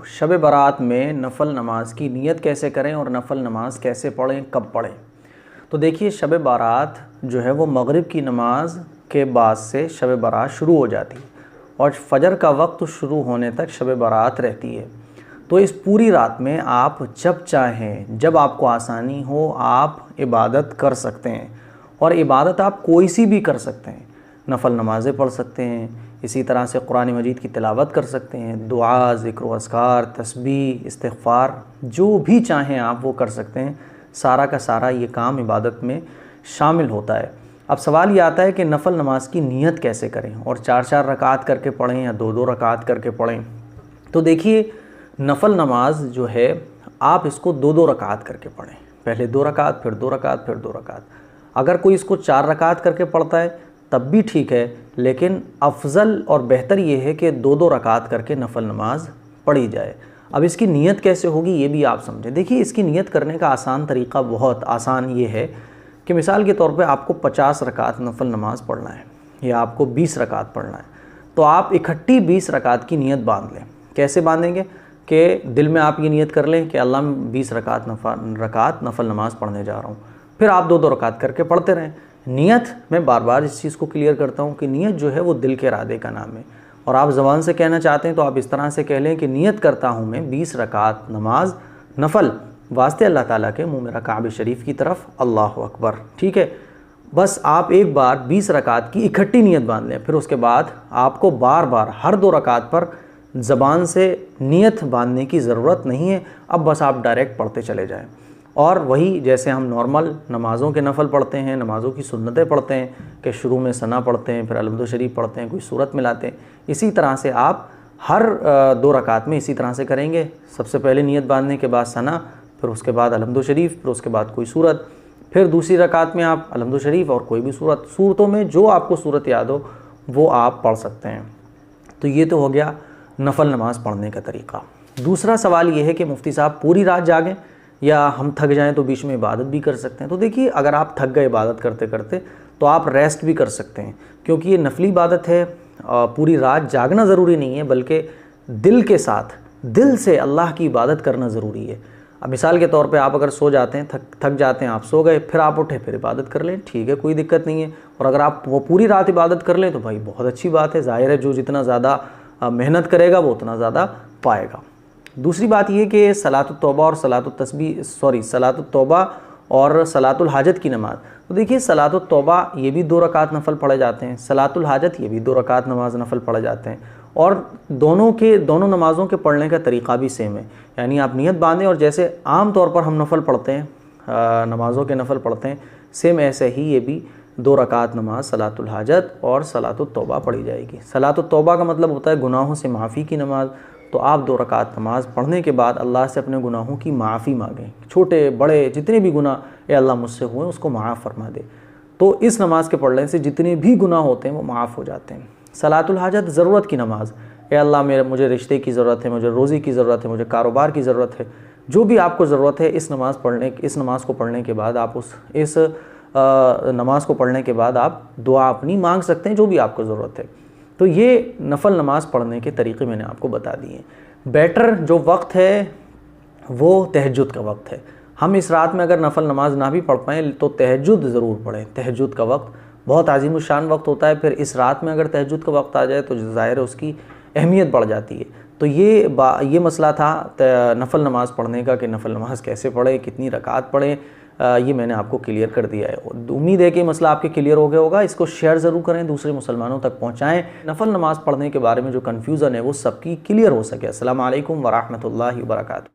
शब बारात में नफल नमाज की नीयत कैसे करें और नफल नमाज कैसे पढ़ें, कब पढ़ें। तो देखिए, शब बारात जो है वो मगरिब की नमाज के बाद से शब बारात शुरू हो जाती है और फजर का वक्त शुरू होने तक शब बारात रहती है। तो इस पूरी रात में आप जब चाहें, जब आपको आसानी हो, आप इबादत कर सकते हैं। और इबादत आप कोई सी भी कर सकते हैं। नफल नमाज़ें पढ़ सकते हैं, इसी तरह से कुरान मजीद की तिलावत कर सकते हैं, दुआ, ज़िक्र व अस्कार, तस्बीह, इस्तिग़फ़ार, जो भी चाहें आप वो कर सकते हैं। सारा का सारा ये काम इबादत में शामिल होता है। अब सवाल ये आता है कि नफल नमाज की नीयत कैसे करें, और 4-4 रकात करके पढ़ें या 2-2 रकात करके पढ़ें। तो देखिए, नफल नमाज जो है आप इसको 2-2 रकात करके पढ़ें। पहले 2 रकात, फिर 2 रकात, फिर 2 रकात। अगर कोई इसको 4 रकात करके पढ़ता है तब भी ठीक है, लेकिन अफजल और बेहतर ये है कि 2-2 रकात करके नफल नमाज पढ़ी जाए। अब इसकी नीयत कैसे होगी ये भी आप समझें। देखिए, इसकी नीयत करने का आसान तरीका, बहुत आसान ये है कि मिसाल के तौर पे आपको 50 रकात नफल नमाज पढ़ना है या आपको 20 रकात पढ़ना है, तो आप इकट्ठी 20 रकात की नीयत बांध लें। कैसे बांधेंगे कि दिल में आप ये नीयत कर लें कि अल्लाह मैं 20 रकात नफल नमाज पढ़ने जा रहा हूँ, फिर आप 2-2 रकात करके पढ़ते रहें। नीयत, मैं बार बार इस चीज़ को क्लियर करता हूँ कि नीयत जो है वो दिल के इरादे का नाम है। और आप ज़बान से कहना चाहते हैं तो आप इस तरह से कह लें कि नीयत करता हूँ मैं 20 रकात नमाज नफल वास्ते अल्लाह ताला के, मुँह मेरा काबे शरीफ की तरफ, अल्लाह अकबर। ठीक है, बस आप एक बार 20 रकात की इकट्ठी नीयत बांध लें। फिर उसके बाद आपको बार बार हर 2 रकात पर ज़बान से नीयत बांधने की ज़रूरत नहीं है। अब बस आप डायरेक्ट पढ़ते चले जाएँ। और वही जैसे हम नॉर्मल नमाज़ों के नफ़ल पढ़ते हैं, नमाज़ों की सुन्नतें पढ़ते हैं कि शुरू में सना पढ़ते हैं, फिर अलहम्दु शरीफ पढ़ते हैं, कोई सूरत मिलाते हैं, इसी तरह से आप हर 2 रकात में इसी तरह से करेंगे। सबसे पहले नीयत बांधने के बाद सना, फिर उसके बाद अलहम्दु शरीफ, फिर उसके बाद कोई सूरत, फिर दूसरी रकात में आप अलहम्दु शरीफ और कोई भी सूरत। सूरतों में जो आपको सूरत याद हो वो आप पढ़ सकते हैं। तो ये तो हो गया नफल नमाज पढ़ने का तरीका। दूसरा सवाल ये है कि मुफ्ती साहब पूरी रात जागें या हम थक जाएं तो बीच में इबादत भी कर सकते हैं। तो देखिए, अगर आप थक गए इबादत करते करते तो आप रेस्ट भी कर सकते हैं, क्योंकि ये नफली इबादत है। पूरी रात जागना ज़रूरी नहीं है, बल्कि दिल के साथ, दिल से अल्लाह की इबादत करना ज़रूरी है। अब मिसाल के तौर पे आप अगर सो जाते हैं, थक जाते हैं, आप सो गए, फिर आप उठे, फिर इबादत कर लें, ठीक है, कोई दिक्कत नहीं है। और अगर आप वो पूरी रात इबादत कर लें तो भाई बहुत अच्छी बात है। ज़ाहिर है, जो जितना ज़्यादा मेहनत करेगा वो उतना ज़्यादा पाएगा। दूसरी बात ये कि सलातुत तौबा और सलातुल हाजत की नमाज। तो देखिए, सलातुत तौबा ये भी 2 रकात नफल पढ़े जाते हैं, सलातुल हाजत ये भी 2 रकात नमाज नफल पढ़े जाते हैं, और दोनों नमाज़ों के पढ़ने का तरीक़ा भी सेम है। यानी आप नियत बांधें और जैसे आम तौर पर हम नफल पढ़ते हैं, नमाज़ों के नफल पढ़ते हैं, सेम ऐसे ही ये भी 2 रकात नमाज सलातुल हाजत और सलातुत तौबा पढ़ी जाएगी। सलातुत तौबा का मतलब होता है गुनाहों से माफ़ी की नमाज। तो आप 2 रकात नमाज पढ़ने के बाद अल्लाह से अपने गुनाहों की माफ़ी मांगें। छोटे बड़े जितने भी गुनाह ए अल्लाह मुझसे हुए उसको माफ़ फरमा दे। तो इस नमाज के पढ़ने से जितने भी गुनाह होते हैं वो माफ़ हो जाते हैं। सलातुल हाजत ज़रूरत की नमाज, ए अल्लाह मुझे रिश्ते की ज़रूरत है, मुझे रोज़ी की ज़रूरत है, मुझे कारोबार की ज़रूरत है, जो भी आपको ज़रूरत है, इस नमाज को पढ़ने के बाद आप इस नमाज को पढ़ने के बाद आप दुआ अपनी मांग सकते हैं, जो भी आपको ज़रूरत है। तो ये नफल नमाज पढ़ने के तरीक़े मैंने आपको बता दिए। बेटर जो वक्त है वो तहज्जुद का वक्त है। हम इस रात में अगर नफल नमाज ना भी पढ़ पाएँ तो तहज्जुद ज़रूर पढ़ें। तहज्जुद का वक्त बहुत अज़ीम शान वक्त होता है। फिर इस रात में अगर तहज्जुद का वक्त आ जाए तो ज़ाहिर है उसकी अहमियत बढ़ जाती है। तो ये मसला था नफल नमाज पढ़ने का कि नफल नमाज कैसे पढ़ें, कितनी रकात पढ़ें, ये मैंने आपको क्लियर कर दिया है। उम्मीद है कि मसला आपके क्लियर हो गया होगा। इसको शेयर ज़रूर करें, दूसरे मुसलमानों तक पहुँचाएँ। नफल नमाज पढ़ने के बारे में जो कन्फ्यूज़न है वो सबकी क्लियर हो सके। अस्सलामु अलैकुम व रहमतुल्लाहि व बरकातुहू।